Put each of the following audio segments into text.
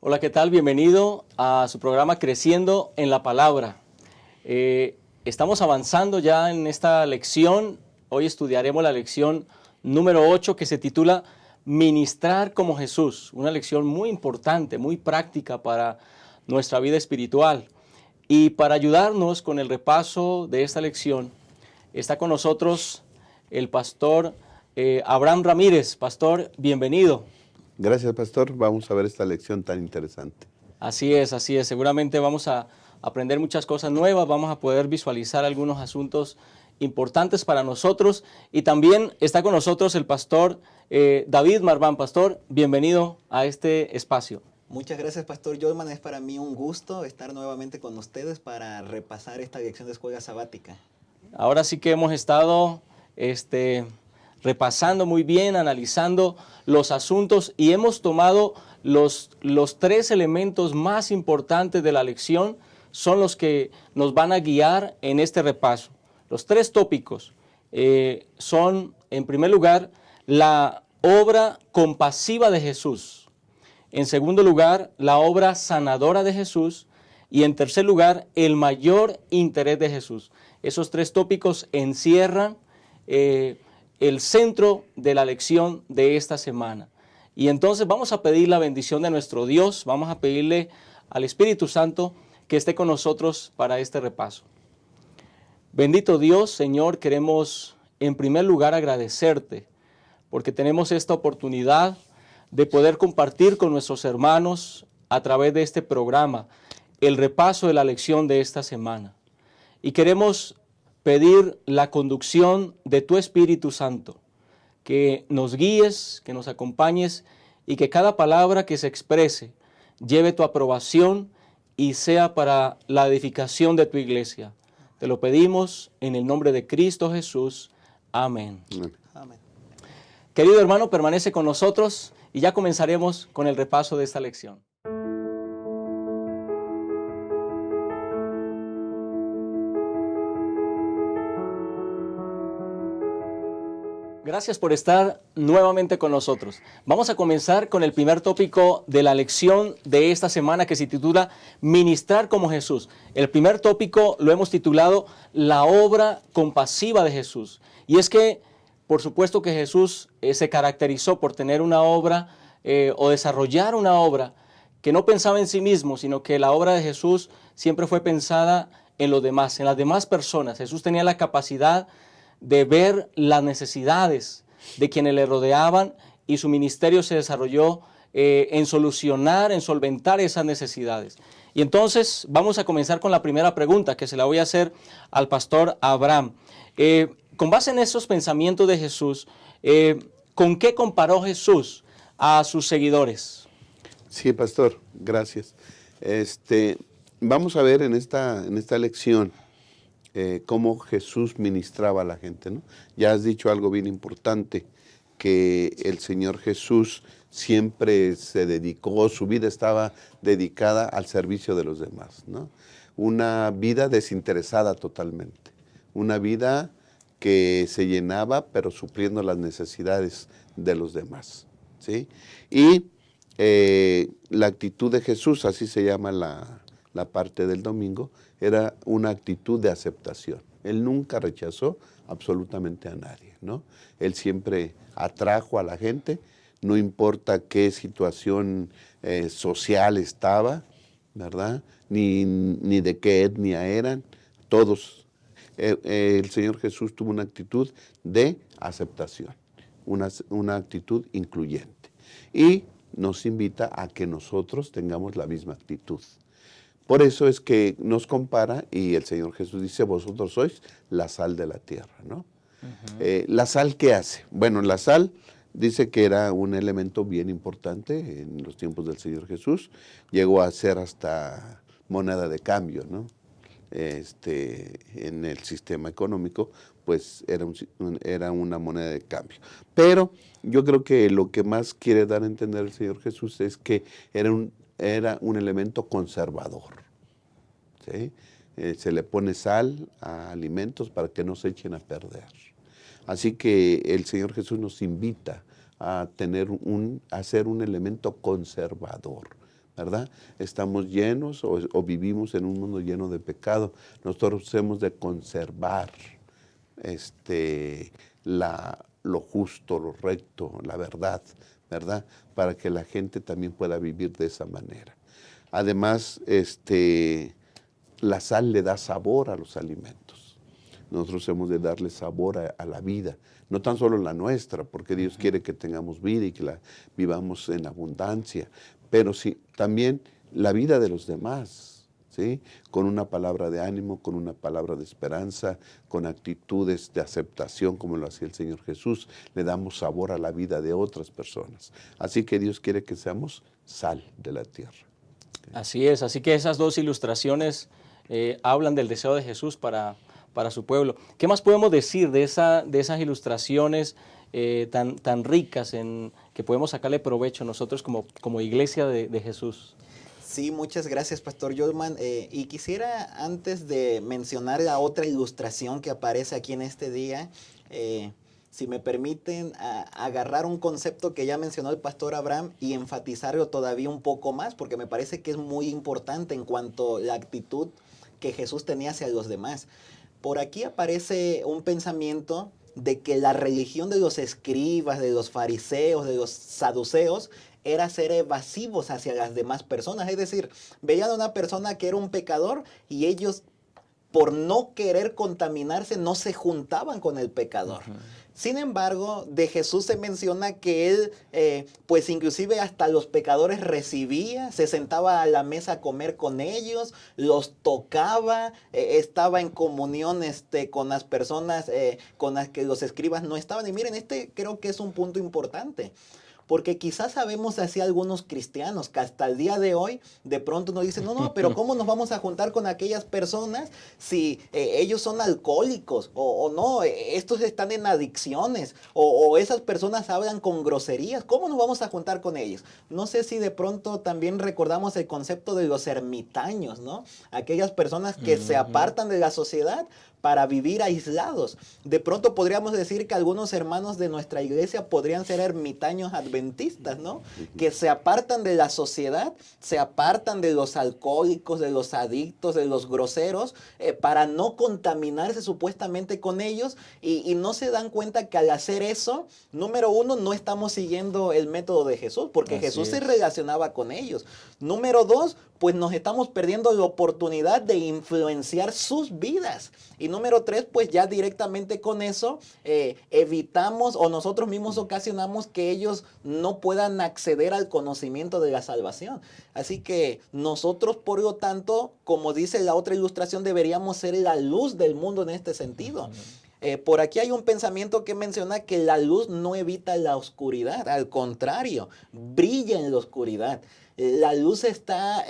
Hola, ¿qué tal? Bienvenido a su programa Creciendo en la Palabra. Estamos avanzando ya en esta lección. Hoy estudiaremos la lección número 8 que se titula Ministrar como Jesús. Una lección muy importante, muy práctica para nuestra vida espiritual. Y para ayudarnos con el repaso de esta lección, está con nosotros el pastor Abraham Ramírez. Pastor, bienvenido. Gracias, pastor. Vamos a ver esta lección tan interesante. Así es, así es. Seguramente vamos a aprender muchas cosas nuevas, vamos a poder visualizar algunos asuntos importantes para nosotros. Y también está con nosotros el pastor David Marván. Pastor, bienvenido a este espacio. Muchas gracias, Pastor Jorman. Es para mí un gusto estar nuevamente con ustedes para repasar esta lección de escuela sabática. Ahora sí que hemos estado repasando muy bien, analizando los asuntos y hemos tomado los tres elementos más importantes de la lección, son los que nos van a guiar en este repaso. Los tres tópicos son, en primer lugar, la obra compasiva de Jesús. En segundo lugar, la obra sanadora de Jesús. Y en tercer lugar, el mayor interés de Jesús. Esos tres tópicos encierran el centro de la lección de esta semana. Y entonces vamos a pedir la bendición de nuestro Dios, vamos a pedirle al Espíritu Santo que esté con nosotros para este repaso. Bendito Dios, Señor, queremos en primer lugar agradecerte porque tenemos esta oportunidad de poder compartir con nuestros hermanos a través de este programa el repaso de la lección de esta semana. Y queremos pedir la conducción de tu Espíritu Santo, que nos guíes, que nos acompañes y que cada palabra que se exprese lleve tu aprobación y sea para la edificación de tu iglesia. Te lo pedimos en el nombre de Cristo Jesús. Amén. Amén. Querido hermano, permanece con nosotros y ya comenzaremos con el repaso de esta lección. Gracias por estar nuevamente con nosotros. Vamos a comenzar con el primer tópico de la lección de esta semana que se titula Ministrar como Jesús. El primer tópico lo hemos titulado La obra compasiva de Jesús. Y es que, por supuesto que Jesús se caracterizó por tener una obra o desarrollar una obra que no pensaba en sí mismo, sino que la obra de Jesús siempre fue pensada en los demás, en las demás personas. Jesús tenía la capacidad de ver las necesidades de quienes le rodeaban y su ministerio se desarrolló en solucionar, en solventar esas necesidades. Y entonces vamos a comenzar con la primera pregunta que se la voy a hacer al pastor Abraham. Con base en esos pensamientos de Jesús, ¿con qué comparó Jesús a sus seguidores? Sí, pastor, gracias. Vamos a ver en esta lección cómo Jesús ministraba a la gente, ¿no? Ya has dicho algo bien importante, que el Señor Jesús siempre se dedicó, su vida estaba dedicada al servicio de los demás, ¿no? Una vida desinteresada totalmente, una vida que se llenaba pero supliendo las necesidades de los demás, ¿sí? Y la actitud de Jesús, así se llama la parte del domingo, era una actitud de aceptación. Él nunca rechazó absolutamente a nadie, ¿no? Él siempre atrajo a la gente, no importa qué situación social estaba, ¿verdad? Ni de qué etnia eran, todos. El Señor Jesús tuvo una actitud de aceptación, una actitud incluyente. Y nos invita a que nosotros tengamos la misma actitud. Por eso es que nos compara y el Señor Jesús dice, vosotros sois la sal de la tierra, ¿no? ¿La sal qué hace? Bueno, la sal dice que era un elemento bien importante en los tiempos del Señor Jesús. Llegó a ser hasta moneda de cambio, ¿no? En el sistema económico, pues era una moneda de cambio. Pero yo creo que lo que más quiere dar a entender el Señor Jesús es que era un elemento conservador, ¿sí? Se le pone sal a alimentos para que no se echen a perder. Así que el Señor Jesús nos invita a ser un elemento conservador, ¿verdad? Estamos llenos o vivimos en un mundo lleno de pecado. Nosotros hemos de conservar lo justo, lo recto, la verdad, ¿verdad? Para que la gente también pueda vivir de esa manera. Además, la sal le da sabor a los alimentos. Nosotros hemos de darle sabor a la vida, no tan solo la nuestra, porque Dios quiere que tengamos vida y que la vivamos en abundancia, pero sí, también la vida de los demás, ¿sí? Con una palabra de ánimo, con una palabra de esperanza, con actitudes de aceptación, como lo hacía el Señor Jesús, le damos sabor a la vida de otras personas. Así que Dios quiere que seamos sal de la tierra. Así es, así que esas dos ilustraciones hablan del deseo de Jesús para su pueblo. ¿Qué más podemos decir de esas ilustraciones tan ricas que podemos sacarle provecho nosotros como iglesia de Jesús? Sí, muchas gracias, Pastor Jolman. Y quisiera, antes de mencionar la otra ilustración que aparece aquí en este día, si me permiten, agarrar un concepto que ya mencionó el Pastor Abraham y enfatizarlo todavía un poco más, porque me parece que es muy importante en cuanto a la actitud que Jesús tenía hacia los demás. Por aquí aparece un pensamiento de que la religión de los escribas, de los fariseos, de los saduceos, era ser evasivos hacia las demás personas. Es decir, veían a una persona que era un pecador y ellos, por no querer contaminarse, no se juntaban con el pecador. Sin embargo, de Jesús se menciona que él, pues inclusive hasta los pecadores recibía, se sentaba a la mesa a comer con ellos, los tocaba, estaba en comunión con las personas con las que los escribas no estaban. Y miren, creo que es un punto importante. Porque quizás sabemos así algunos cristianos que hasta el día de hoy de pronto nos dicen, no, pero ¿cómo nos vamos a juntar con aquellas personas si ellos son alcohólicos? O no, estos están en adicciones, o esas personas hablan con groserías. ¿Cómo nos vamos a juntar con ellos? No sé si de pronto también recordamos el concepto de los ermitaños, ¿no? Aquellas personas que se apartan de la sociedad para vivir aislados. De pronto podríamos decir que algunos hermanos de nuestra iglesia podrían ser ermitaños adventistas, ¿no? Que se apartan de la sociedad, se apartan de los alcohólicos, de los adictos, de los groseros, para no contaminarse supuestamente con ellos y no se dan cuenta que al hacer eso, número uno, no estamos siguiendo el método de Jesús, porque Así Jesús se es. relacionaba con ellos. Número dos, pues nos estamos perdiendo la oportunidad de influenciar sus vidas. Y número tres, pues ya directamente con eso evitamos o nosotros mismos ocasionamos que ellos no puedan acceder al conocimiento de la salvación. Así que nosotros, por lo tanto, como dice la otra ilustración, deberíamos ser la luz del mundo en este sentido. Por aquí hay un pensamiento que menciona que la luz no evita la oscuridad, al contrario, brilla en la oscuridad. La luz está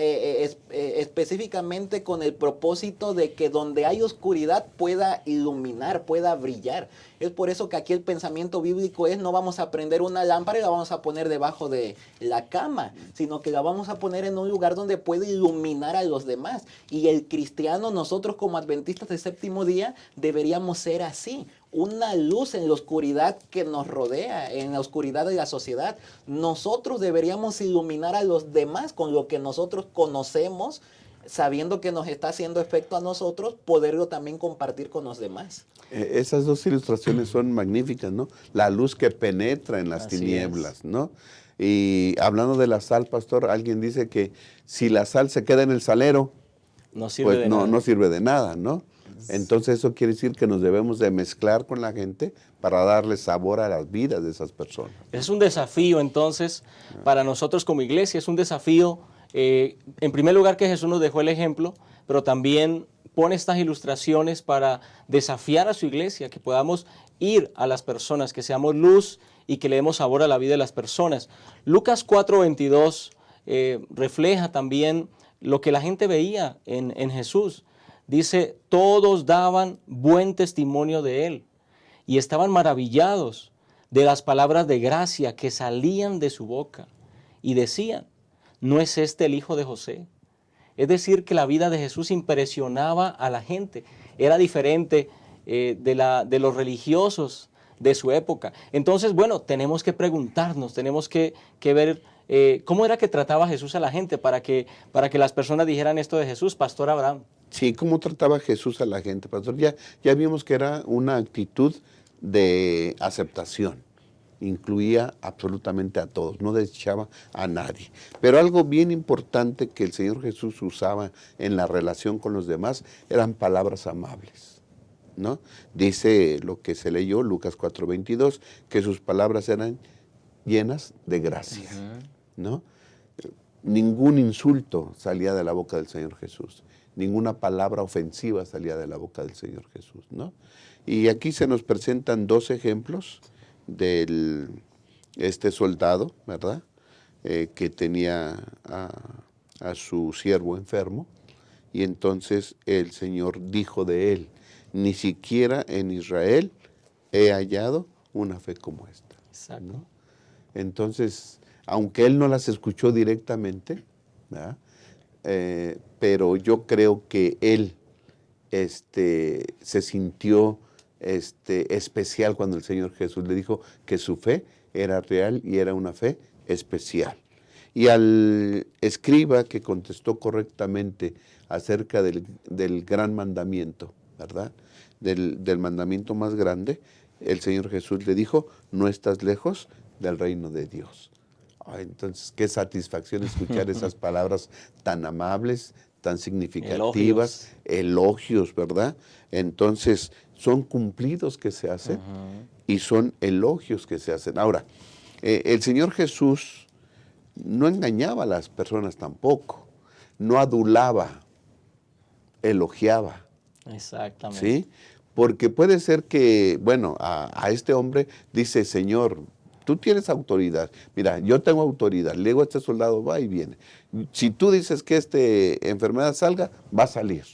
específicamente con el propósito de que donde hay oscuridad pueda iluminar, pueda brillar. Es por eso que aquí el pensamiento bíblico es: no vamos a prender una lámpara y la vamos a poner debajo de la cama, sino que la vamos a poner en un lugar donde puede iluminar a los demás. Y el cristiano, nosotros como adventistas del séptimo día, deberíamos ser así. Una luz en la oscuridad que nos rodea, en la oscuridad de la sociedad. Nosotros deberíamos iluminar a los demás con lo que nosotros conocemos, sabiendo que nos está haciendo efecto a nosotros, poderlo también compartir con los demás. Esas dos ilustraciones son magníficas, ¿no? La luz que penetra en las Así tinieblas, ¿no? Y hablando de la sal, pastor, alguien dice que si la sal se queda en el salero, No sirve pues de nada. no sirve de nada, ¿no? Entonces eso quiere decir que nos debemos de mezclar con la gente para darle sabor a las vidas de esas personas. Es un desafío entonces para nosotros como iglesia, es un desafío, en primer lugar, que Jesús nos dejó el ejemplo, pero también pone estas ilustraciones para desafiar a su iglesia, que podamos ir a las personas, que seamos luz y que le demos sabor a la vida de las personas. Lucas 4:22 refleja también lo que la gente veía en Jesús. Dice, todos daban buen testimonio de él y estaban maravillados de las palabras de gracia que salían de su boca y decían, ¿no es este el hijo de José? Es decir, que la vida de Jesús impresionaba a la gente. Era diferente de los religiosos de su época. Entonces, bueno, tenemos que preguntarnos, tenemos que ver ¿Cómo era que trataba Jesús a la gente para que las personas dijeran esto de Jesús, Pastor Abraham? Sí, ¿cómo trataba Jesús a la gente, pastor? Ya vimos que era una actitud de aceptación. Incluía absolutamente a todos, no desechaba a nadie. Pero algo bien importante que el Señor Jesús usaba en la relación con los demás eran palabras amables, ¿no? Dice lo que se leyó, Lucas 4:22, que sus palabras eran llenas de gracia, ¿no? Ningún insulto salía de la boca del Señor Jesús. Ninguna palabra ofensiva salía de la boca del Señor Jesús, ¿no? Y aquí se nos presentan dos ejemplos de este soldado, ¿verdad? Que tenía a su siervo enfermo, y entonces el Señor dijo de él: ni siquiera en Israel he hallado una fe como esta. Exacto. ¿No? Entonces, aunque él no las escuchó directamente, ¿verdad? Pero yo creo que él se sintió especial cuando el Señor Jesús le dijo que su fe era real y era una fe especial. Y al escriba que contestó correctamente acerca del gran mandamiento, ¿verdad? Del mandamiento más grande, el Señor Jesús le dijo: no estás lejos del reino de Dios. Ay, entonces, qué satisfacción escuchar esas palabras tan amables, tan significativas, elogios, ¿verdad? Entonces, son cumplidos que se hacen y son elogios que se hacen. Ahora, el Señor Jesús no engañaba a las personas tampoco, no adulaba, elogiaba. Exactamente. ¿Sí? Porque puede ser que, bueno, a este hombre dice: Señor, tú tienes autoridad. Mira, yo tengo autoridad. Le digo a este soldado, va y viene. Si tú dices que esta enfermedad salga, va a salir,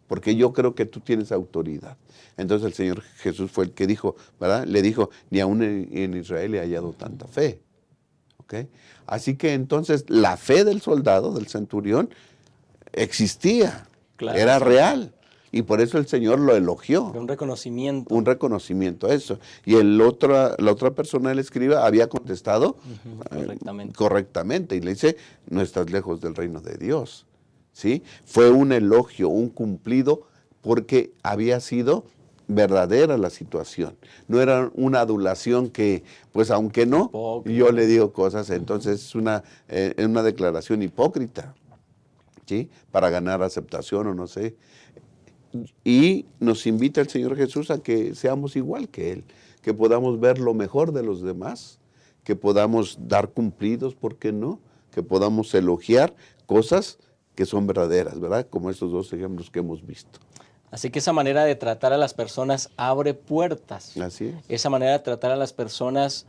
porque yo creo que tú tienes autoridad. Entonces el Señor Jesús fue el que dijo, ¿verdad? Le dijo: ni aún en Israel he hallado tanta fe. ¿Ok? Así que entonces la fe del soldado, del centurión, existía, Claro, era sí. real. Y por eso el Señor lo elogió. Un reconocimiento. Un reconocimiento a eso. Y la otra persona, el escriba, había contestado correctamente. Y le dice: no estás lejos del reino de Dios. ¿Sí? Fue un elogio, un cumplido, porque había sido verdadera la situación. No era una adulación que, pues aunque no, Hipócrita. yo le digo cosas, entonces es una declaración hipócrita, ¿sí? Para ganar aceptación o no sé. Y nos invita el Señor Jesús a que seamos igual que Él, que podamos ver lo mejor de los demás, que podamos dar cumplidos, ¿por qué no? Que podamos elogiar cosas que son verdaderas, ¿verdad? Como estos dos ejemplos que hemos visto. Así que esa manera de tratar a las personas abre puertas. Así es. Esa manera de tratar a las personas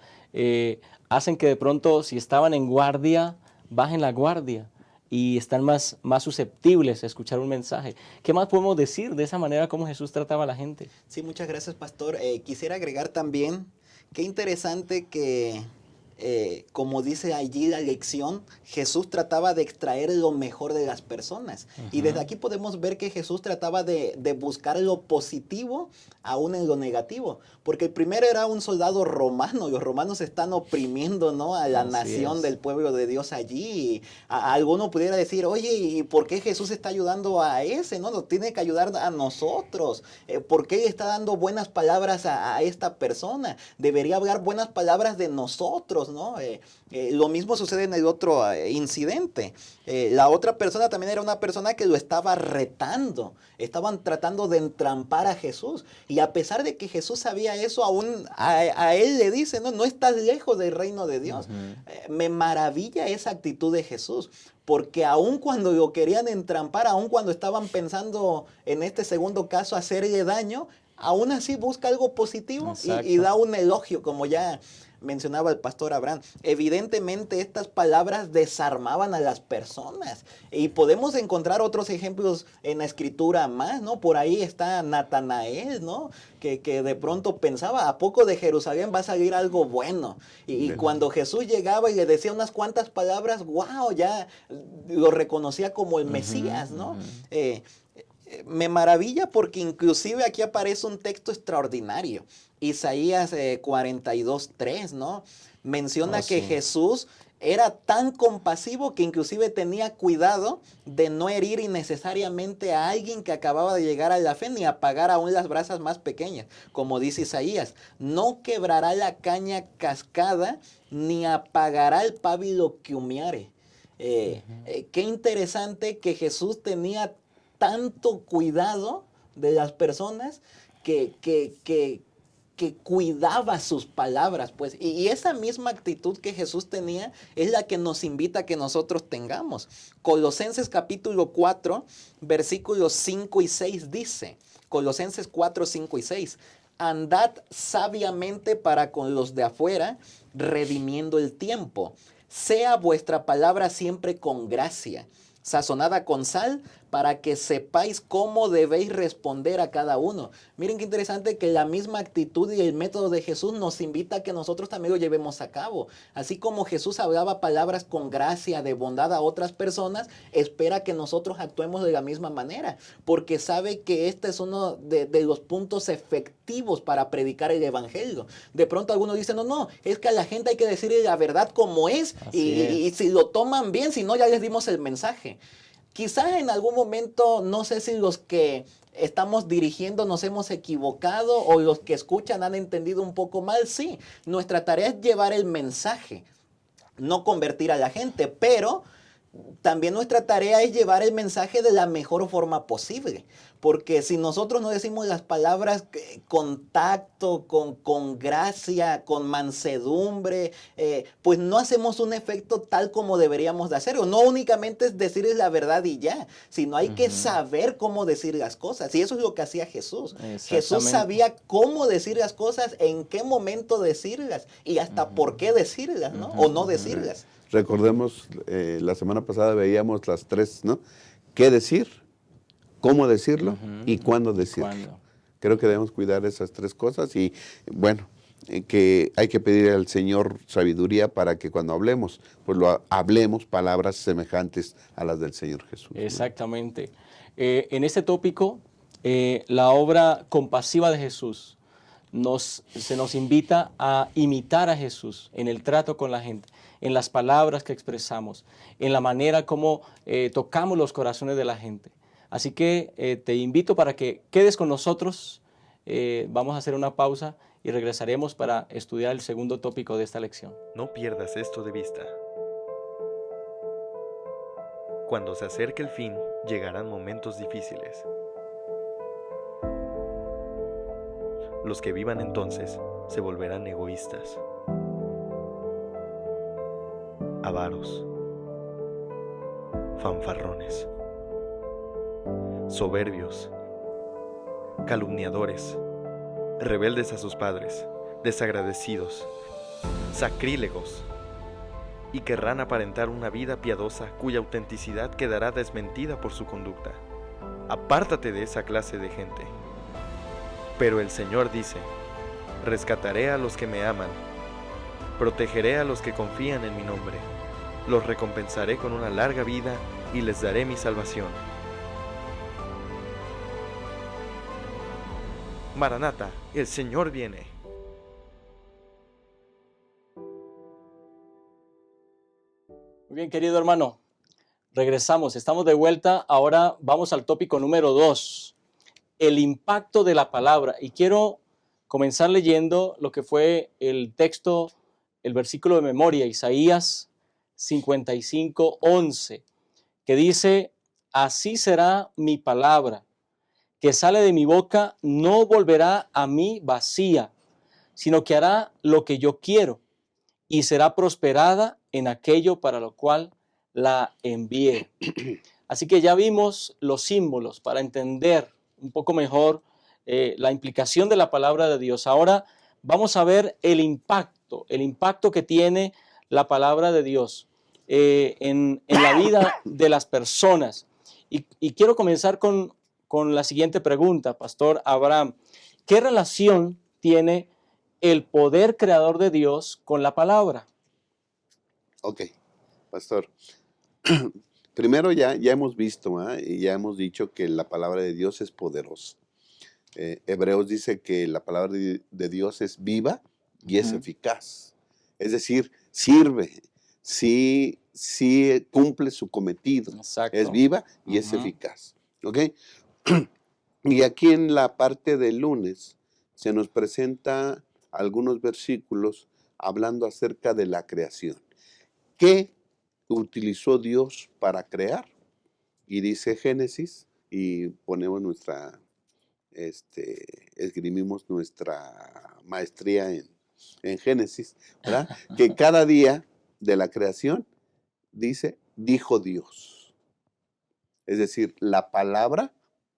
hacen que de pronto, si estaban en guardia, bajen la guardia y están más susceptibles a escuchar un mensaje. ¿Qué más podemos decir de esa manera como Jesús trataba a la gente? Sí, muchas gracias, pastor. Quisiera agregar también, qué interesante que, como dice allí la lección, Jesús trataba de extraer lo mejor de las personas. Y desde aquí podemos ver que Jesús trataba de buscar lo positivo aún en lo negativo. Porque el primero era un soldado romano. Los romanos están oprimiendo, ¿no?, a la nación del pueblo de Dios allí. Y alguno pudiera decir: oye, ¿y por qué Jesús está ayudando a ese? No, nos tiene que ayudar a nosotros. ¿Por qué está dando buenas palabras a esta persona? Debería hablar buenas palabras de nosotros, ¿no? Lo mismo sucede en el otro incidente. La otra persona también era una persona que lo estaba retando. Estaban tratando de entrampar a Jesús. Y a pesar de que Jesús sabía eso, aún a él le dice: no estás lejos del reino de Dios. Me maravilla esa actitud de Jesús. Porque aun cuando lo querían entrampar, aun cuando estaban pensando en este segundo caso hacerle daño, aún así busca algo positivo y da un elogio, como ya mencionaba el pastor Abraham. Evidentemente estas palabras desarmaban a las personas. Y podemos encontrar otros ejemplos en la escritura más, ¿no? Por ahí está Natanael, ¿no? Que de pronto pensaba: ¿a poco de Jerusalén va a salir algo bueno? Y cuando Jesús llegaba y le decía unas cuantas palabras, ¡wow!, ya lo reconocía como el Mesías, ¿no? Me maravilla porque inclusive aquí aparece un texto extraordinario. Isaías 42:3, ¿no? Menciona que Jesús Era tan compasivo que inclusive tenía cuidado de no herir innecesariamente a alguien que acababa de llegar a la fe, ni apagar aún las brasas más pequeñas. Como dice Isaías, no quebrará la caña cascada, ni apagará el pábilo que humeare. Qué interesante que Jesús tenía tanto cuidado de las personas que cuidaba sus palabras, pues. Y esa misma actitud que Jesús tenía es la que nos invita a que nosotros tengamos. Colosenses capítulo 4, versículos 5 y 6 dice, Colosenses 4, 5 y 6, andad sabiamente para con los de afuera, redimiendo el tiempo. Sea vuestra palabra siempre con gracia, sazonada con sal, para que sepáis cómo debéis responder a cada uno. Miren qué interesante que la misma actitud y el método de Jesús nos invita a que nosotros también lo llevemos a cabo. Así como Jesús hablaba palabras con gracia, de bondad a otras personas, espera que nosotros actuemos de la misma manera, porque sabe que este es uno de los puntos efectivos para predicar el evangelio. De pronto algunos dicen, no, es que a la gente hay que decirle la verdad como es, y si lo toman bien, si no ya les dimos el mensaje. Quizás en algún momento, no sé si los que estamos dirigiendo nos hemos equivocado o los que escuchan han entendido un poco mal. Sí, nuestra tarea es llevar el mensaje, no convertir a la gente, pero también nuestra tarea es llevar el mensaje de la mejor forma posible. Porque si nosotros no decimos las palabras con tacto, con gracia, con mansedumbre, pues no hacemos un efecto tal como deberíamos de hacerlo. No únicamente es decirles la verdad y ya, sino hay que saber cómo decir las cosas. Y eso es lo que hacía Jesús. Jesús sabía cómo decir las cosas, en qué momento decirlas y hasta por qué decirlas, ¿no? O no decirlas. Recordemos, la semana pasada veíamos las tres, ¿no? ¿Qué decir? ¿Cómo decirlo? Y cuándo decirlo. ¿Cuándo? Creo que debemos cuidar esas tres cosas y, bueno, que hay que pedir al Señor sabiduría para que cuando hablemos, pues hablemos palabras semejantes a las del Señor Jesús, ¿no? Exactamente. En este tópico, la obra compasiva de Jesús se nos invita a imitar a Jesús en el trato con la gente, en las palabras que expresamos, en la manera como tocamos los corazones de la gente. Así que te invito para que quedes con nosotros. Vamos a hacer una pausa y regresaremos para estudiar el segundo tópico de esta lección. No pierdas esto de vista. Cuando se acerque el fin, llegarán momentos difíciles. Los que vivan entonces se volverán egoístas, avaros, fanfarrones, soberbios, calumniadores, rebeldes a sus padres, desagradecidos, sacrílegos, y querrán aparentar una vida piadosa cuya autenticidad quedará desmentida por su conducta. Apártate de esa clase de gente. Pero el Señor dice, rescataré a los que me aman, protegeré a los que confían en mi nombre, los recompensaré con una larga vida y les daré mi salvación. Maranata, el Señor viene. Muy bien, querido hermano, regresamos, estamos de vuelta. Ahora vamos al tópico número 2, el impacto de la palabra. Y quiero comenzar leyendo lo que fue el texto, el versículo de memoria, Isaías 55:11, que dice, así será mi palabra, que sale de mi boca, no volverá a mí vacía, sino que hará lo que yo quiero y será prosperada en aquello para lo cual la envié. Así que ya vimos los símbolos para entender un poco mejor la implicación de la palabra de Dios. Ahora vamos a ver el impacto que tiene la palabra de Dios en la vida de las personas. Y quiero comenzar con la siguiente pregunta, Pastor Abraham. ¿Qué relación tiene el poder creador de Dios con la palabra? Ok, pastor. Primero ya hemos visto, y ya hemos dicho que la palabra de Dios es poderosa. Hebreos dice que la palabra de Dios es viva y es eficaz. Es decir, sirve sí cumple su cometido. Exacto. Es viva y es Ujú. eficaz. ¿Ok? Y aquí en la parte del lunes se nos presenta algunos versículos hablando acerca de la creación. ¿Qué utilizó Dios para crear? Y dice Génesis, y ponemos esgrimimos nuestra maestría en Génesis, ¿verdad? Que cada día de la creación dijo Dios. Es decir, la palabra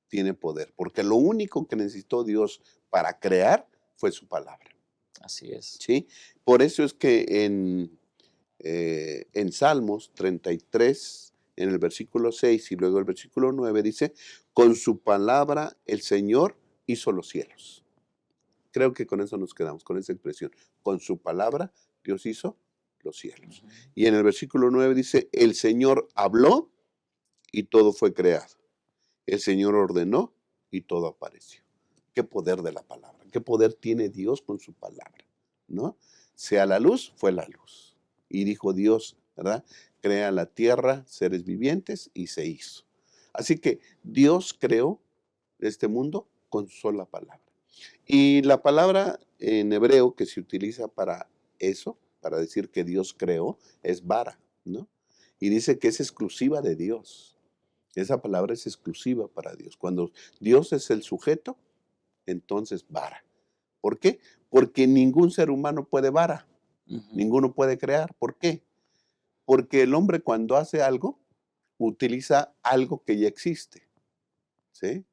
tiene poder, porque lo único que necesitó Dios para crear fue su palabra. Así es. ¿Sí? Por eso es que en Salmos 33, en el versículo 6 y luego el versículo 9 dice, con su palabra el Señor hizo los cielos. Creo que con eso nos quedamos, con esa expresión. Con su palabra Dios hizo los cielos. Y en el versículo 9 dice, el Señor habló y todo fue creado. El Señor ordenó y todo apareció. Qué poder de la palabra, qué poder tiene Dios con su palabra, ¿no? Sea la luz, fue la luz. Y dijo Dios, ¿verdad? Crea la tierra, seres vivientes, y se hizo. Así que Dios creó este mundo con sola palabra. Y la palabra en hebreo que se utiliza para eso, para decir que Dios creó, es bara, ¿no? Y dice que es exclusiva de Dios. Esa palabra es exclusiva para Dios. Cuando Dios es el sujeto, entonces bara. ¿Por qué? Porque ningún ser humano puede bara. Ujú. Ninguno puede crear. ¿Por qué? Porque el hombre cuando hace algo, utiliza algo que ya existe. ¿Sí?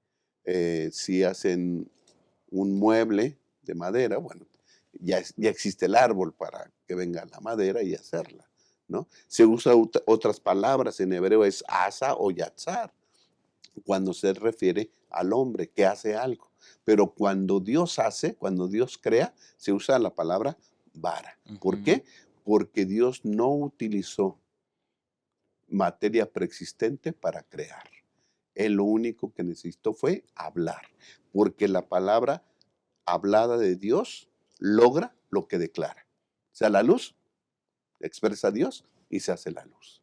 Si hacen un mueble de madera, bueno, ya existe el árbol para que venga la madera y hacerla, ¿no? Se usa otras palabras, en hebreo es asa o yatzar, cuando se refiere al hombre que hace algo. Pero cuando Dios hace, cuando Dios crea, se usa la palabra bara. ¿Por Ujú. qué? Porque Dios no utilizó materia preexistente para crear. Él lo único que necesitó fue hablar, porque la palabra hablada de Dios logra lo que declara. O sea, la luz expresa a Dios y se hace la luz.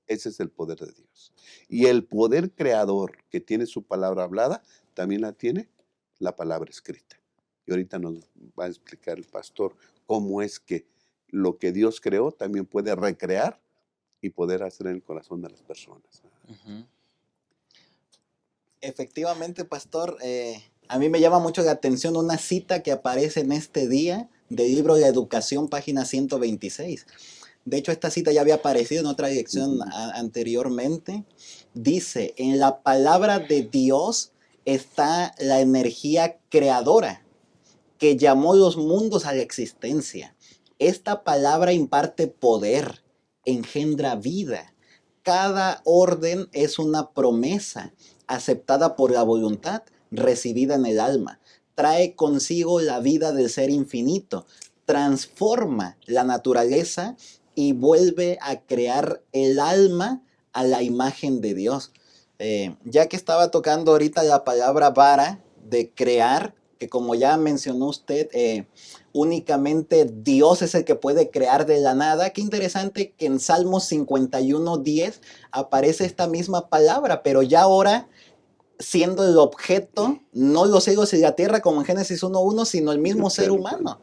Ese es el poder de Dios. Y el poder creador que tiene su palabra hablada, también la tiene la palabra escrita. Y ahorita nos va a explicar el pastor cómo es que lo que Dios creó también puede recrear y poder hacer en el corazón de las personas. Ujú. Efectivamente, pastor, a mí me llama mucho la atención una cita que aparece en este día del libro de Educación, página 126. De hecho, esta cita ya había aparecido en otra dirección anteriormente. Dice, en la palabra de Dios está la energía creadora que llamó los mundos a la existencia. Esta palabra imparte poder, engendra vida. Cada orden es una promesa aceptada por la voluntad, recibida en el alma. Trae consigo la vida del ser infinito, transforma la naturaleza y vuelve a crear el alma a la imagen de Dios. Ya que estaba tocando ahorita la palabra vara de crear, que como ya mencionó usted, únicamente Dios es el que puede crear de la nada. Qué interesante que en Salmos 51:10 aparece esta misma palabra, pero ya ahora siendo el objeto, no los cielos y la tierra como en Génesis 1:1, sino el mismo ser humano.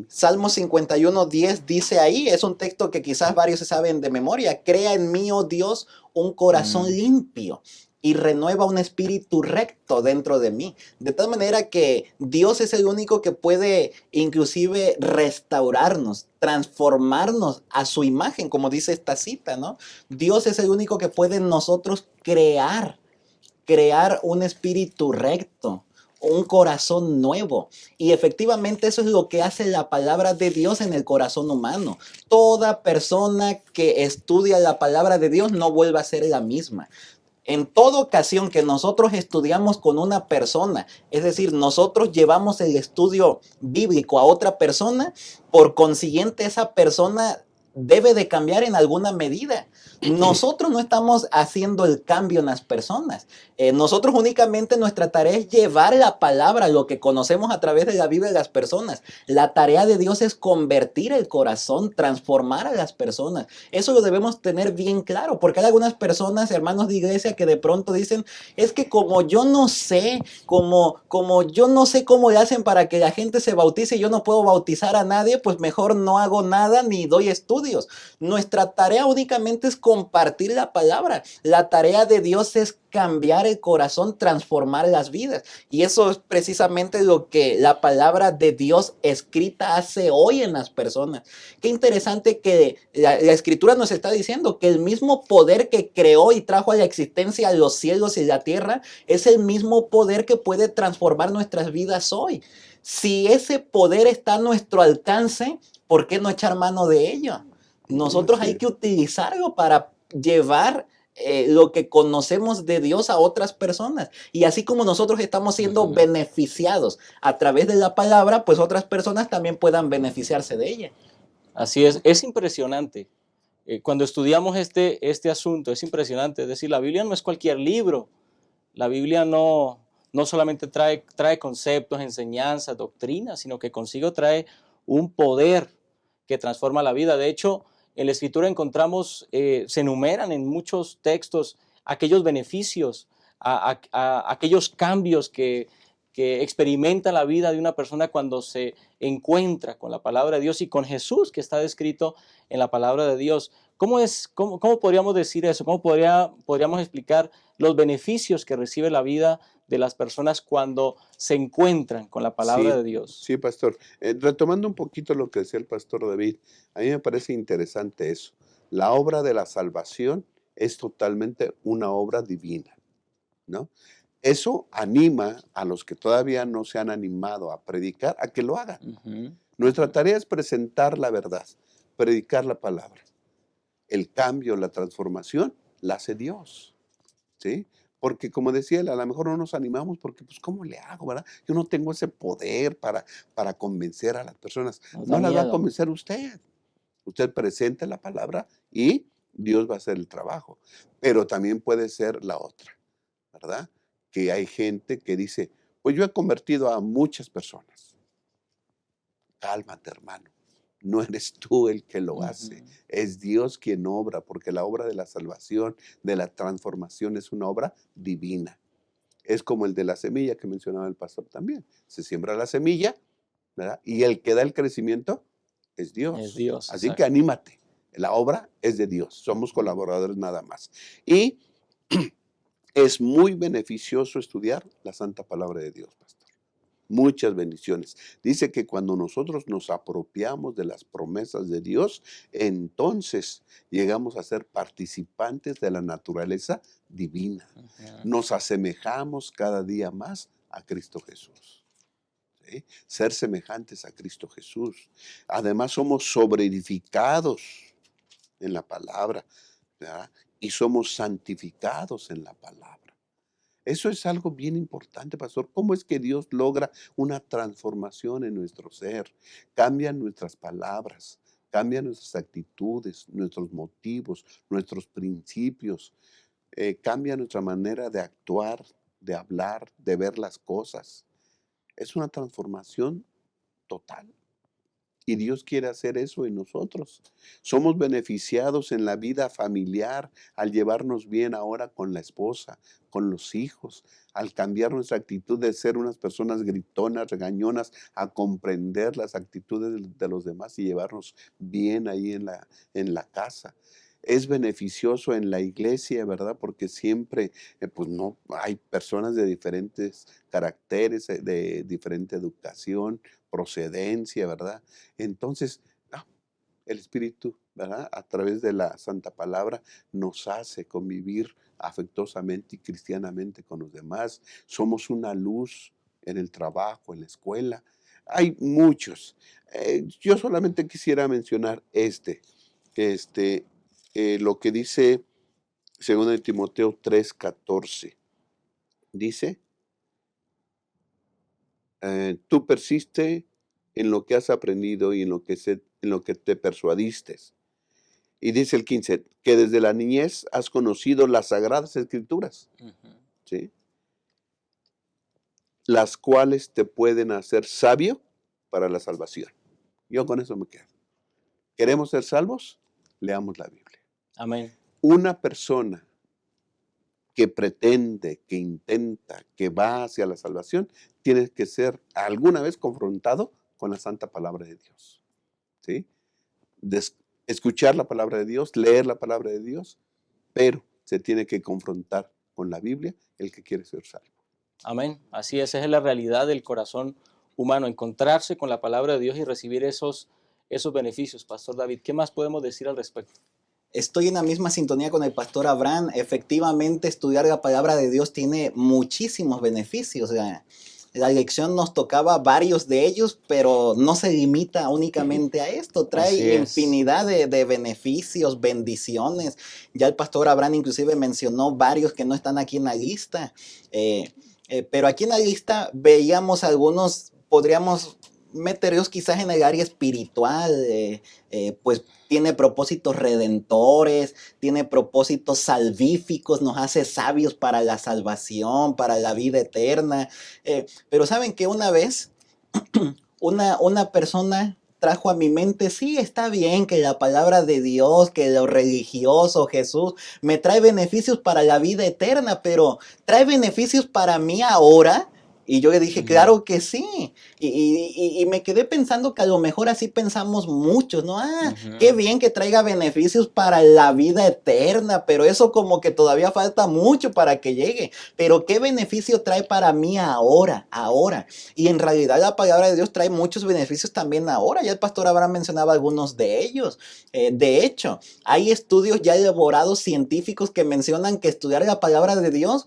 Salmo 51:10 dice ahí, es un texto que quizás varios se saben de memoria, crea en mí, oh Dios, un corazón limpio y renueva un espíritu recto dentro de mí. De tal manera que Dios es el único que puede inclusive restaurarnos, transformarnos a su imagen, como dice esta cita, ¿no? Dios es el único que puede en nosotros crear un espíritu recto, un corazón nuevo. Y efectivamente eso es lo que hace la palabra de Dios en el corazón humano. Toda persona que estudia la palabra de Dios no vuelve a ser la misma. En toda ocasión que nosotros estudiamos con una persona, es decir, nosotros llevamos el estudio bíblico a otra persona, por consiguiente esa persona debe de cambiar en alguna medida. nosotros no estamos haciendo el cambio en las personas. Nosotros únicamente nuestra tarea es llevar la palabra, lo que conocemos a través de la Biblia, a las personas. La tarea de Dios es convertir el corazón, transformar a las personas. Eso lo debemos tener bien claro, porque hay algunas personas, hermanos de iglesia, que de pronto dicen, es que como yo no sé, como yo no sé cómo le hacen para que la gente se bautice y yo no puedo bautizar a nadie, pues mejor no hago nada ni doy estudios. Nuestra tarea únicamente es compartir la palabra. La tarea de Dios es cambiar el corazón, transformar las vidas. Y eso es precisamente lo que la palabra de Dios escrita hace hoy en las personas. Qué interesante que la escritura nos está diciendo que el mismo poder que creó y trajo a la existencia los cielos y la tierra es el mismo poder que puede transformar nuestras vidas hoy. Si ese poder está a nuestro alcance, ¿por qué no echar mano de ello? Nosotros hay que utilizarlo para llevar lo que conocemos de Dios a otras personas. Y así como nosotros estamos siendo beneficiados a través de la palabra, pues otras personas también puedan beneficiarse de ella. Así es impresionante. Cuando estudiamos este asunto, es impresionante. Es decir, la Biblia no es cualquier libro. La Biblia no solamente trae conceptos, enseñanzas, doctrinas, sino que consigo trae un poder que transforma la vida. De hecho, en la Escritura encontramos, se enumeran en muchos textos aquellos beneficios, aquellos cambios que experimenta la vida de una persona cuando se encuentra con la palabra de Dios y con Jesús, que está descrito en la palabra de Dios. ¿Cómo podríamos decir eso? ¿Cómo podríamos explicar los beneficios que recibe la vida de las personas cuando se encuentran con la palabra Sí, de Dios? sí, pastor. Retomando un poquito lo que decía el pastor David, a mí me parece interesante eso. La obra de la salvación es totalmente una obra divina, ¿no? Eso anima a los que todavía no se han animado a predicar a que lo hagan. Nuestra tarea es presentar la verdad, predicar la palabra. El cambio, la transformación, la hace Dios, ¿sí? Porque como decía él, a lo mejor no nos animamos porque, pues, ¿cómo le hago, verdad? Yo no tengo ese poder para convencer a las personas. Nos da No las va a miedo. convencer usted. Usted presente la palabra y Dios va a hacer el trabajo. Pero también puede ser la otra, ¿verdad? Que hay gente que dice, pues yo he convertido a muchas personas. Cálmate, hermano. No eres tú el que lo hace, es Dios quien obra, porque la obra de la salvación, de la transformación es una obra divina. Es como el de la semilla que mencionaba el pastor también. Se siembra la semilla, ¿verdad? Y el que da el crecimiento es Dios. Es Dios, Así exacto. que anímate. La obra es de Dios. Somos colaboradores nada más. Y es muy beneficioso estudiar la santa palabra de Dios, pastor. Muchas bendiciones. Dice que cuando nosotros nos apropiamos de las promesas de Dios, entonces llegamos a ser participantes de la naturaleza divina. Nos asemejamos cada día más a Cristo Jesús. ¿Sí? Ser semejantes a Cristo Jesús. Además somos sobreedificados en la palabra, ¿verdad? Y somos santificados en la palabra. Eso es algo bien importante, pastor. ¿Cómo es que Dios logra una transformación en nuestro ser? Cambian nuestras palabras, cambian nuestras actitudes, nuestros motivos, nuestros principios, cambia nuestra manera de actuar, de hablar, de ver las cosas. Es una transformación total. Y Dios quiere hacer eso en nosotros. Somos beneficiados en la vida familiar al llevarnos bien ahora con la esposa, con los hijos, al cambiar nuestra actitud de ser unas personas gritonas, regañonas, a comprender las actitudes de los demás y llevarnos bien ahí en la casa. Es beneficioso en la iglesia, ¿verdad? Porque siempre, pues no, hay personas de diferentes caracteres, de diferente educación, procedencia, ¿verdad? Entonces, el Espíritu, ¿verdad? A través de la Santa Palabra nos hace convivir afectuosamente y cristianamente con los demás. Somos una luz en el trabajo, en la escuela. Hay muchos. Yo solamente quisiera mencionar lo que dice 2 de Timoteo 3:14. Dice, tú persiste en lo que has aprendido y en lo que te persuadiste, Y dice el 15, que desde la niñez has conocido las sagradas escrituras, ¿sí? Las cuales te pueden hacer sabio para la salvación. Yo con eso me quedo. ¿Queremos ser salvos? Leamos la Biblia. Amén. Una persona que pretende, que intenta, que va hacia la salvación, tiene que ser alguna vez confrontado con la santa palabra de Dios, ¿sí? Escuchar la palabra de Dios, leer la palabra de Dios, pero se tiene que confrontar con la Biblia el que quiere ser salvo. Amén. Así es, esa es la realidad del corazón humano, encontrarse con la palabra de Dios y recibir esos beneficios. Pastor David, ¿qué más podemos decir al respecto? Estoy en la misma sintonía con el pastor Abraham. Efectivamente, estudiar la palabra de Dios tiene muchísimos beneficios. La lección nos tocaba varios de ellos, pero no se limita únicamente a esto. Así Trae es. infinidad de beneficios, bendiciones. Ya el pastor Abraham inclusive mencionó varios que no están aquí en la lista. Pero aquí en la lista veíamos algunos, podríamos meterlos quizás en el área espiritual, pues tiene propósitos redentores, tiene propósitos salvíficos, nos hace sabios para la salvación, para la vida eterna. Pero saben que una vez una persona trajo a mi mente, sí, está bien que la palabra de Dios, que lo religioso, Jesús, me trae beneficios para la vida eterna, pero ¿trae beneficios para mí ahora? Y yo le dije, claro que sí. Y me quedé pensando que a lo mejor así pensamos muchos, ¿no? Qué bien que traiga beneficios para la vida eterna, pero eso como que todavía falta mucho para que llegue. Pero ¿qué beneficio trae para mí ahora? Y en realidad la palabra de Dios trae muchos beneficios también ahora. Ya el pastor Abraham mencionaba algunos de ellos. De hecho, hay estudios ya elaborados científicos que mencionan que estudiar la palabra de Dios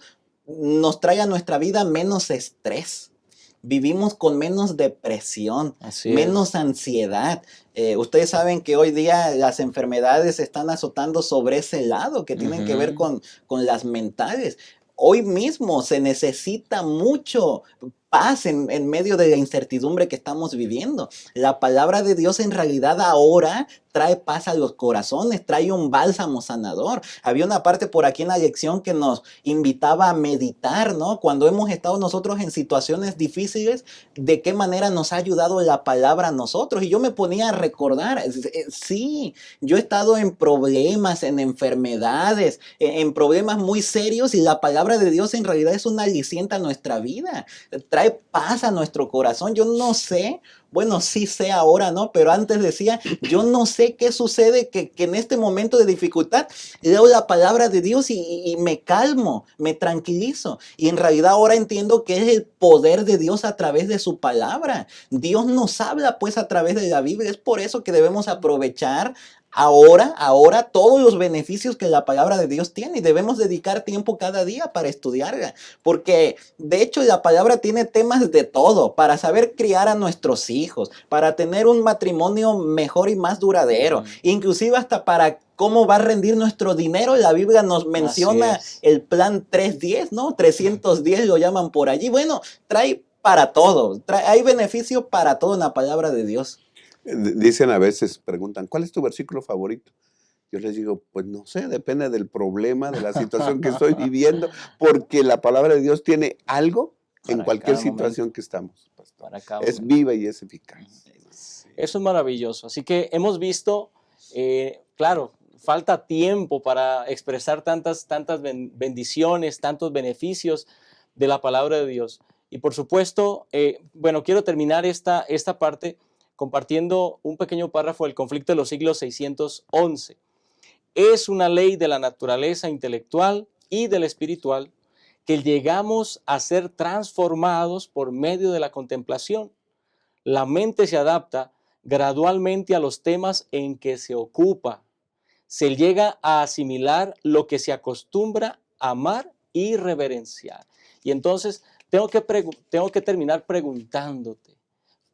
nos trae a nuestra vida menos estrés. Vivimos con menos depresión, menos ansiedad. Ustedes saben que hoy día las enfermedades están azotando sobre ese lado que tienen que ver con las mentales. Hoy mismo se necesita mucho paz en medio de la incertidumbre que estamos viviendo. La palabra de Dios en realidad ahora trae paz a los corazones, trae un bálsamo sanador. Había una parte por aquí en la lección que nos invitaba a meditar, ¿no? Cuando hemos estado nosotros en situaciones difíciles, ¿de qué manera nos ha ayudado la palabra a nosotros? Y yo me ponía a recordar, sí, yo he estado en problemas, en enfermedades, en problemas muy serios y la palabra de Dios en realidad es una aliciente a nuestra vida. Trae paz a nuestro corazón. Yo no sé, bueno, sí sé ahora, ¿no? Pero antes decía, yo no sé qué sucede que en este momento de dificultad leo la palabra de Dios y me calmo, me tranquilizo. Y en realidad ahora entiendo que es el poder de Dios a través de su palabra. Dios nos habla pues a través de la Biblia. Es por eso que debemos aprovechar ahora todos los beneficios que la palabra de Dios tiene y debemos dedicar tiempo cada día para estudiarla, porque de hecho la palabra tiene temas de todo, para saber criar a nuestros hijos, para tener un matrimonio mejor y más duradero, inclusive hasta para cómo va a rendir nuestro dinero. La Biblia nos menciona el plan 310, ¿no? 310 lo llaman por allí. Bueno, trae para todo, hay beneficio para todo en la palabra de Dios. Dicen a veces, preguntan, ¿cuál es tu versículo favorito? Yo les digo, pues no sé, depende del problema, de la situación que estoy viviendo, porque la palabra de Dios tiene algo en cualquier situación que estamos. Es viva y es eficaz. Eso es maravilloso. Así que hemos visto, claro, falta tiempo para expresar tantas bendiciones, tantos beneficios de la palabra de Dios. Y por supuesto, bueno, quiero terminar esta parte compartiendo un pequeño párrafo del Conflicto de los Siglos 611. Es una ley de la naturaleza intelectual y de la espiritual que llegamos a ser transformados por medio de la contemplación. La mente se adapta gradualmente a los temas en que se ocupa. Se llega a asimilar lo que se acostumbra a amar y reverenciar. Y entonces tengo que terminar preguntándote,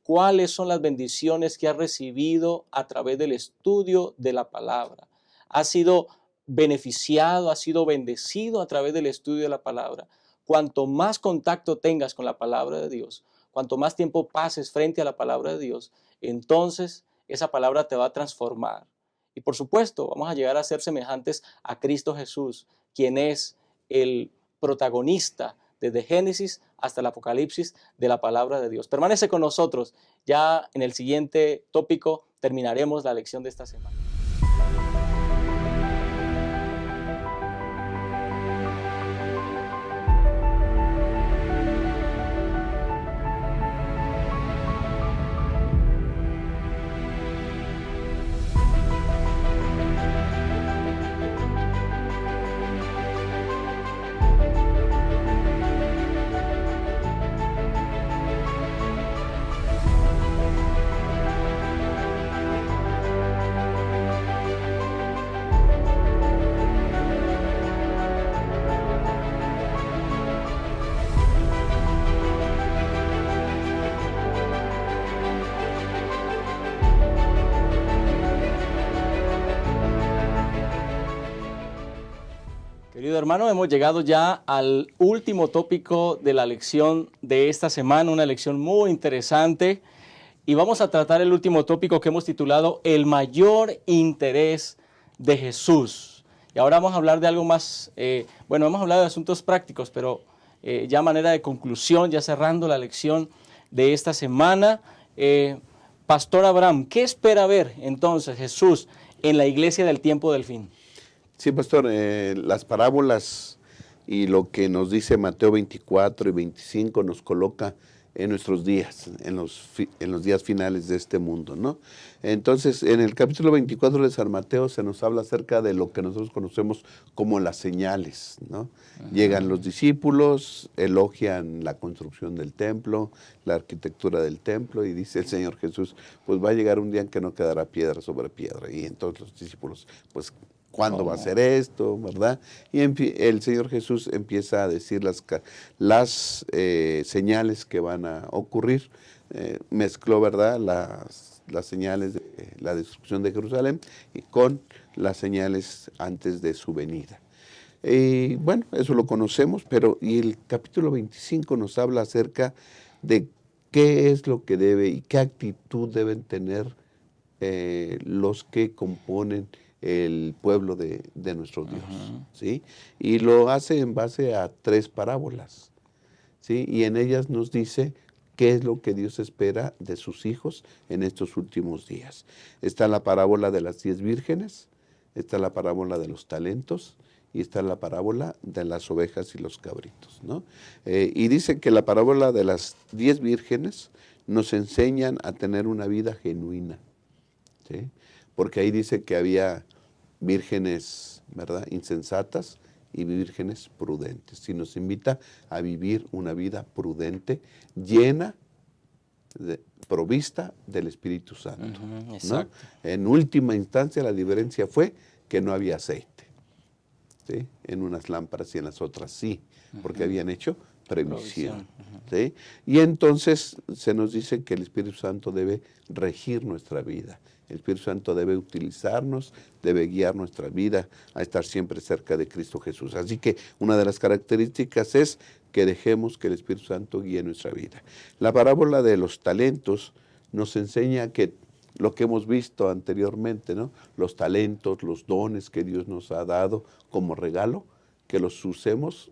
¿cuáles son las bendiciones que has recibido a través del estudio de la palabra? ¿Has sido beneficiado, has sido bendecido a través del estudio de la palabra? Cuanto más contacto tengas con la palabra de Dios, cuanto más tiempo pases frente a la palabra de Dios, entonces esa palabra te va a transformar Y por supuesto, vamos a llegar a ser semejantes a Cristo Jesús, quien es el protagonista desde Génesis hasta el Apocalipsis de la palabra de Dios. Permanece con nosotros. Ya en el siguiente tópico terminaremos la lección de esta semana. Querido hermano, hemos llegado ya al último tópico de la lección de esta semana, una lección muy interesante, y vamos a tratar el último tópico que hemos titulado El mayor interés de Jesús. Y ahora vamos a hablar de algo más, hemos hablado de asuntos prácticos, pero ya a manera de conclusión, ya cerrando la lección de esta semana, Pastor Abraham, ¿qué espera ver entonces Jesús en la iglesia del tiempo del fin? Sí, pastor, las parábolas y lo que nos dice Mateo 24 y 25 nos coloca en nuestros días, en los días finales de este mundo, ¿no? Entonces, en el capítulo 24 de San Mateo se nos habla acerca de lo que nosotros conocemos como las señales, ¿no? Llegan los discípulos, elogian la construcción del templo, la arquitectura del templo, y dice el Señor Jesús, pues va a llegar un día en que no quedará piedra sobre piedra. Y entonces los discípulos, pues, ¿cuándo va a ser esto? ¿Verdad? Y el Señor Jesús empieza a decir las señales que van a ocurrir. Mezcló, ¿verdad?, las señales de la destrucción de Jerusalén y con las señales antes de su venida. Y bueno, eso lo conocemos, pero y el capítulo 25 nos habla acerca de qué es lo que debe y qué actitud deben tener los que componen el pueblo de nuestro Dios, ¿sí? Y lo hace en base a 3 parábolas, ¿sí? Y en ellas nos dice qué es lo que Dios espera de sus hijos en estos últimos días. Está la parábola de las 10 vírgenes, está la parábola de los talentos y está la parábola de las ovejas y los cabritos, ¿no? Y dice que la parábola de las 10 vírgenes nos enseñan a tener una vida genuina, ¿sí? Porque ahí dice que había vírgenes, ¿verdad?, insensatas y vírgenes prudentes. Y nos invita a vivir una vida prudente, llena, provista del Espíritu Santo, ¿no? En última instancia la diferencia fue que no había aceite, ¿sí?, en unas lámparas y en las otras sí, porque habían hecho previsión. ¿Sí? Y entonces se nos dice que el Espíritu Santo debe regir nuestra vida. El Espíritu Santo debe utilizarnos, debe guiar nuestra vida a estar siempre cerca de Cristo Jesús. Así que una de las características es que dejemos que el Espíritu Santo guíe nuestra vida. La parábola de los talentos nos enseña que lo que hemos visto anteriormente, ¿no?, los talentos, los dones que Dios nos ha dado como regalo, que los usemos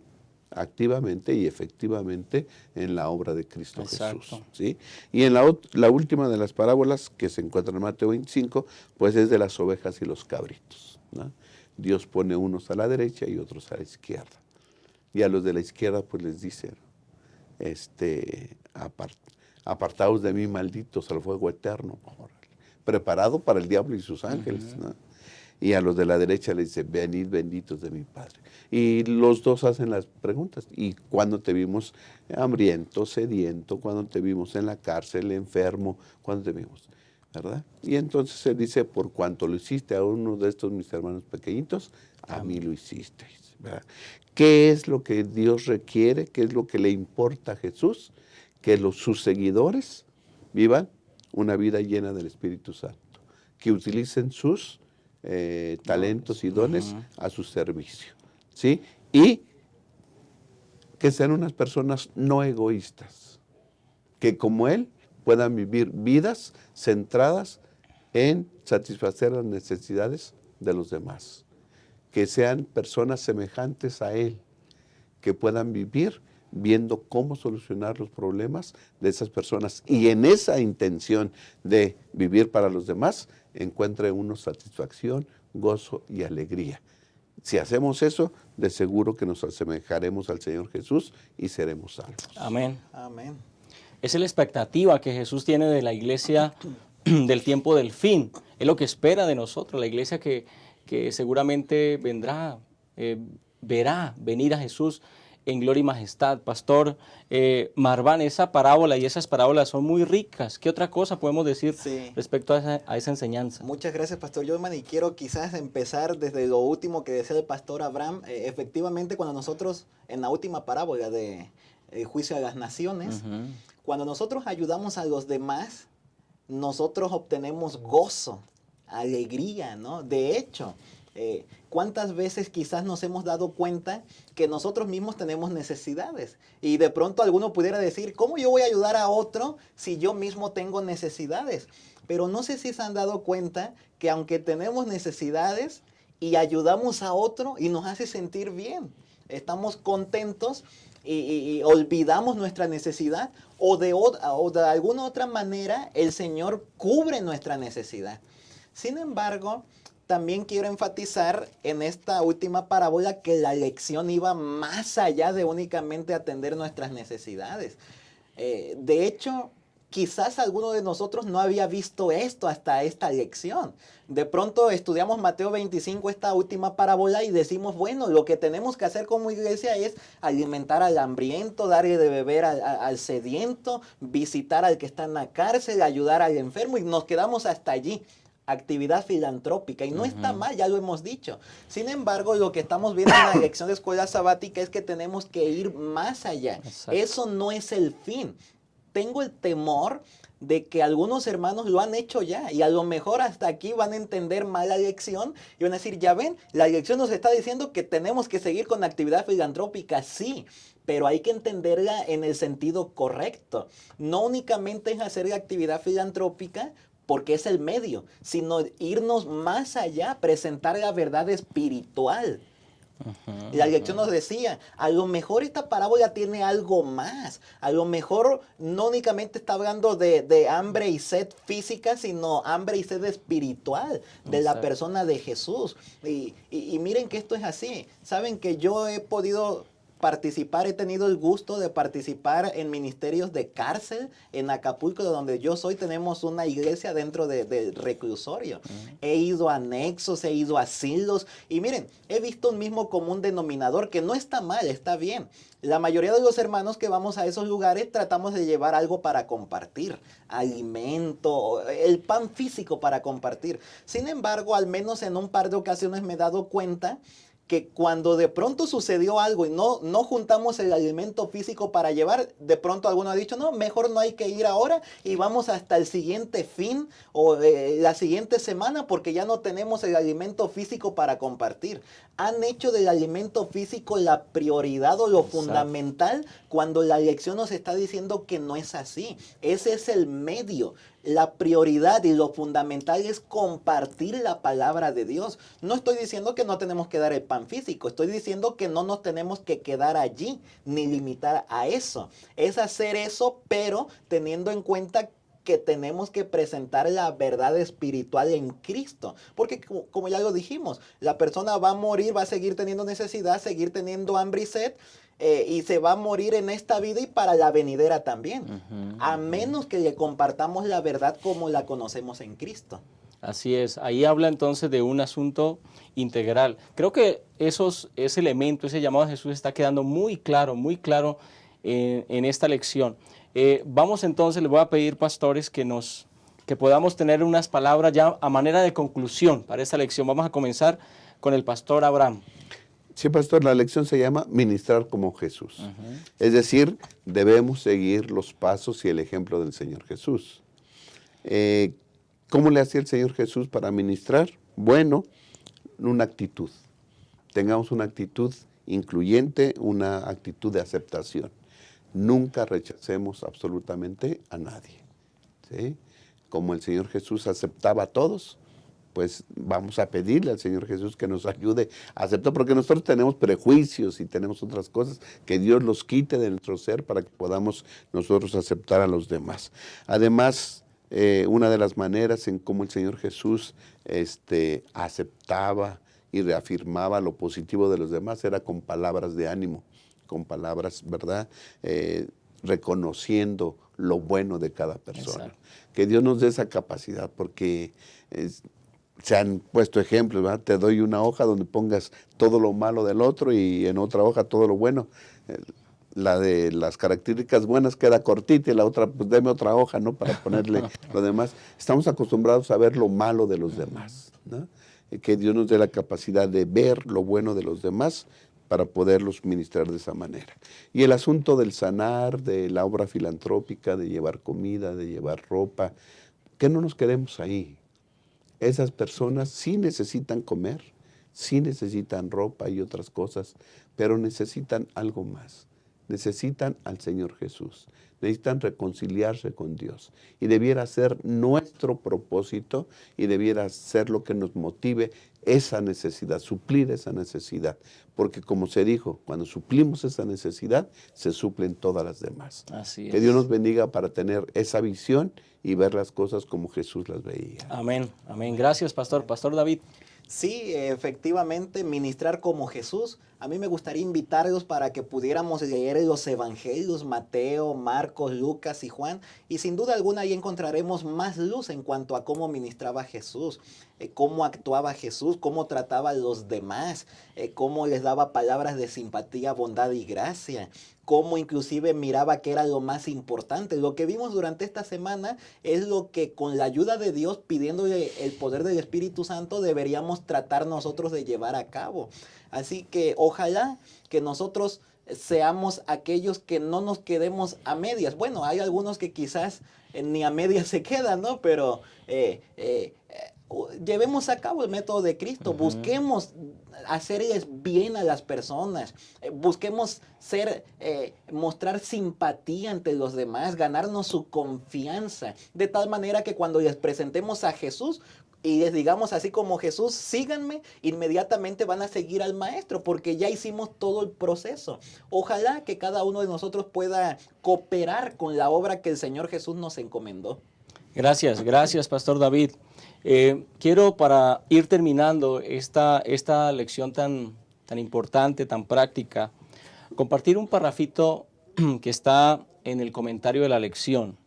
activamente y efectivamente en la obra de Cristo Jesús, ¿sí? Y en la última de las parábolas que se encuentra en Mateo 25, pues es de las ovejas y los cabritos, ¿no? Dios pone unos a la derecha y otros a la izquierda. Y a los de la izquierda pues les dice, apartaos de mí, malditos, al fuego eterno, preparado para el diablo y sus ángeles, ¿no? Y a los de la derecha les dice, venid benditos de mi Padre. Y los dos hacen las preguntas. ¿Y cuándo te vimos hambriento, sediento? ¿Cuándo te vimos en la cárcel, enfermo? ¿Cuándo te vimos? ¿Verdad? Y entonces él dice, por cuanto lo hiciste a uno de estos mis hermanos pequeñitos, a mí lo hicisteis, ¿verdad? ¿Qué es lo que Dios requiere? ¿Qué es lo que le importa a Jesús? Que sus seguidores vivan una vida llena del Espíritu Santo. Que utilicen sus talentos y dones a su servicio, ¿sí? Y que sean unas personas no egoístas, que como Él puedan vivir vidas centradas en satisfacer las necesidades de los demás. Que sean personas semejantes a Él, que puedan vivir viendo cómo solucionar los problemas de esas personas. Y en esa intención de vivir para los demás, encuentre uno satisfacción, gozo y alegría. Si hacemos eso, de seguro que nos asemejaremos al Señor Jesús y seremos salvos. Amén. Amén. Esa es la expectativa que Jesús tiene de la iglesia del tiempo del fin. Es lo que espera de nosotros, la iglesia que seguramente vendrá, verá venir a Jesús en gloria y majestad. Pastor Marván, esa parábola y esas parábolas son muy ricas. ¿Qué otra cosa podemos decir respecto a esa enseñanza? Muchas gracias, Pastor Joyman, y quiero quizás empezar desde lo último que decía el Pastor Abraham. Efectivamente, cuando nosotros, en la última parábola de el juicio a las naciones, cuando nosotros ayudamos a los demás, nosotros obtenemos gozo, alegría, ¿no? De hecho, ¿cuántas veces quizás nos hemos dado cuenta que nosotros mismos tenemos necesidades? Y de pronto alguno pudiera decir, ¿cómo yo voy a ayudar a otro si yo mismo tengo necesidades? Pero no sé si se han dado cuenta que aunque tenemos necesidades y ayudamos a otro y nos hace sentir bien, estamos contentos y olvidamos nuestra necesidad o de alguna otra manera el Señor cubre nuestra necesidad. Sin embargo, también quiero enfatizar en esta última parábola que la lección iba más allá de únicamente atender nuestras necesidades. De hecho, quizás alguno de nosotros no había visto esto hasta esta lección. De pronto estudiamos Mateo 25, esta última parábola, y decimos, bueno, lo que tenemos que hacer como iglesia es alimentar al hambriento, darle de beber al sediento, visitar al que está en la cárcel, ayudar al enfermo, y nos quedamos hasta allí. Actividad filantrópica, y no está mal, ya lo hemos dicho. Sin embargo, lo que estamos viendo en la lección de escuela sabática es que tenemos que ir más allá. Exacto. Eso no es el fin. Tengo el temor de que algunos hermanos lo han hecho ya, y a lo mejor hasta aquí van a entender mal la lección y van a decir, ya ven, la lección nos está diciendo que tenemos que seguir con actividad filantrópica, sí, pero hay que entenderla en el sentido correcto. No únicamente es hacer la actividad filantrópica porque es el medio, sino irnos más allá, presentar la verdad espiritual. La lección nos decía, a lo mejor esta parábola tiene algo más. A lo mejor no únicamente está hablando de hambre y sed física, sino hambre y sed espiritual de la persona de Jesús. Y miren que esto es así. Saben que yo he podido participar, he tenido el gusto de participar en ministerios de cárcel en Acapulco, de donde yo soy. Tenemos una iglesia dentro del reclusorio. He ido a anexos, he ido a asilos, y miren, he visto un mismo común denominador que no está mal, está bien. La mayoría de los hermanos que vamos a esos lugares tratamos de llevar algo para compartir, alimento, el pan físico para compartir. Sin embargo, al menos en un par de ocasiones me he dado cuenta que cuando de pronto sucedió algo y no juntamos el alimento físico para llevar, de pronto alguno ha dicho, no, mejor no hay que ir ahora y vamos hasta el siguiente fin o la siguiente semana porque ya no tenemos el alimento físico para compartir. Han hecho del alimento físico la prioridad o lo fundamental cuando la lección nos está diciendo que no es así. Ese es el medio. La prioridad y lo fundamental es compartir la palabra de Dios. No estoy diciendo que no tenemos que dar el pan físico, estoy diciendo que no nos tenemos que quedar allí ni limitar a eso. Es hacer eso, pero teniendo en cuenta que tenemos que presentar la verdad espiritual en Cristo. Porque como ya lo dijimos, la persona va a morir, va a seguir teniendo necesidad, seguir teniendo hambre y sed, y se va a morir en esta vida y para la venidera también. A menos que le compartamos la verdad como la conocemos en Cristo. Así es. Ahí habla entonces de un asunto integral. Creo que ese elemento, ese llamado a Jesús está quedando muy claro en esta lección. Vamos entonces, les voy a pedir, pastores, que podamos tener unas palabras ya a manera de conclusión para esta lección. Vamos a comenzar con el pastor Abraham. Sí, pastor, la lección se llama ministrar como Jesús. Es decir, debemos seguir los pasos y el ejemplo del Señor Jesús. ¿Cómo le hacía el Señor Jesús para ministrar? Bueno, una actitud. Tengamos una actitud incluyente, una actitud de aceptación. Nunca rechacemos absolutamente a nadie, ¿sí? como el Señor Jesús aceptaba a todos, pues vamos a pedirle al Señor Jesús que nos ayude a aceptar, porque nosotros tenemos prejuicios y tenemos otras cosas, que Dios los quite de nuestro ser para que podamos nosotros aceptar a los demás. Además, una de las maneras en cómo el Señor Jesús aceptaba y reafirmaba lo positivo de los demás era con palabras de ánimo, con palabras, ¿verdad?, reconociendo lo bueno de cada persona. Exacto. Que Dios nos dé esa capacidad, porque se han puesto ejemplos, ¿verdad? Te doy una hoja donde pongas todo lo malo del otro y en otra hoja todo lo bueno. La de las características buenas queda cortita y la otra, pues deme otra hoja, ¿no?, para ponerle lo demás. Estamos acostumbrados a ver lo malo de los demás, ¿no? Que Dios nos dé la capacidad de ver lo bueno de los demás para poderlos ministrar de esa manera. Y el asunto del sanar, de la obra filantrópica, de llevar comida, de llevar ropa, que no nos quedemos ahí. Esas personas sí necesitan comer, sí necesitan ropa y otras cosas, pero necesitan algo más. Necesitan al Señor Jesús, necesitan reconciliarse con Dios. Y debiera ser nuestro propósito y debiera ser lo que nos motive esa necesidad, suplir esa necesidad. Porque como se dijo, cuando suplimos esa necesidad, se suplen todas las demás. Así es. Que Dios nos bendiga para tener esa visión y ver las cosas como Jesús las veía. Amén, amén. Gracias, pastor. Pastor David. Sí, efectivamente, ministrar como Jesús. A mí me gustaría invitarlos para que pudiéramos leer los evangelios, Mateo, Marcos, Lucas y Juan. Y sin duda alguna ahí encontraremos más luz en cuanto a cómo ministraba Jesús, cómo actuaba Jesús, cómo trataba a los demás, cómo les daba palabras de simpatía, bondad y gracia, cómo inclusive miraba que era lo más importante. Lo que vimos durante esta semana es lo que con la ayuda de Dios, pidiéndole el poder del Espíritu Santo, deberíamos tratar nosotros de llevar a cabo. Así que ojalá que nosotros seamos aquellos que no nos quedemos a medias. Bueno, hay algunos que quizás ni a medias se quedan, ¿no? Pero llevemos a cabo el método de Cristo, busquemos hacerles bien a las personas, busquemos mostrar simpatía ante los demás, ganarnos su confianza, de tal manera que cuando les presentemos a Jesús y les digamos así como Jesús, síganme, inmediatamente van a seguir al Maestro, porque ya hicimos todo el proceso. Ojalá que cada uno de nosotros pueda cooperar con la obra que el Señor Jesús nos encomendó. Gracias, gracias, Pastor David. Quiero, para ir terminando esta lección tan importante, tan práctica, compartir un parrafito que está en el comentario de la lección,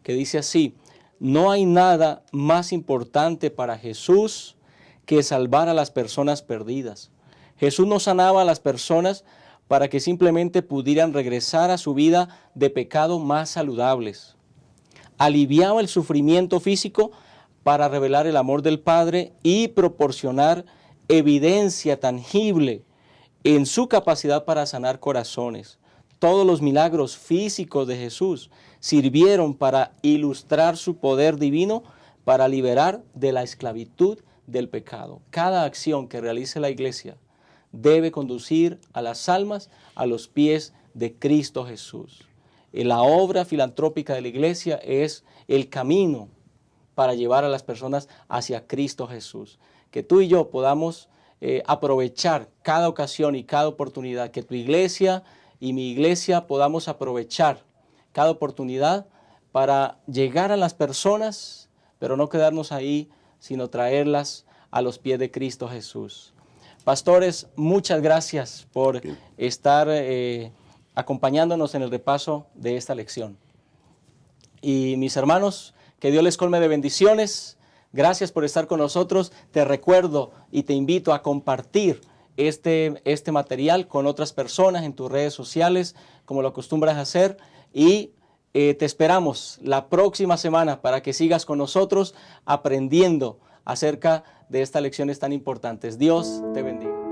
que dice así: no hay nada más importante para Jesús que salvar a las personas perdidas. Jesús no sanaba a las personas para que simplemente pudieran regresar a su vida de pecado más saludables. Aliviaba el sufrimiento físico para revelar el amor del Padre y proporcionar evidencia tangible en su capacidad para sanar corazones. Todos los milagros físicos de Jesús sirvieron para ilustrar su poder divino para liberar de la esclavitud del pecado. Cada acción que realice la iglesia debe conducir a las almas a los pies de Cristo Jesús. La obra filantrópica de la iglesia es el camino para llevar a las personas hacia Cristo Jesús. Que tú y yo podamos aprovechar cada ocasión y cada oportunidad, que tu iglesia y mi iglesia podamos aprovechar cada oportunidad para llegar a las personas, pero no quedarnos ahí, sino traerlas a los pies de Cristo Jesús. Pastores, muchas gracias por estar acompañándonos en el repaso de esta lección. Y mis hermanos, que Dios les colme de bendiciones. Gracias por estar con nosotros. Te recuerdo y te invito a compartir este material con otras personas en tus redes sociales, como lo acostumbras a hacer. Y te esperamos la próxima semana para que sigas con nosotros aprendiendo acerca de estas lecciones tan importantes. Dios te bendiga.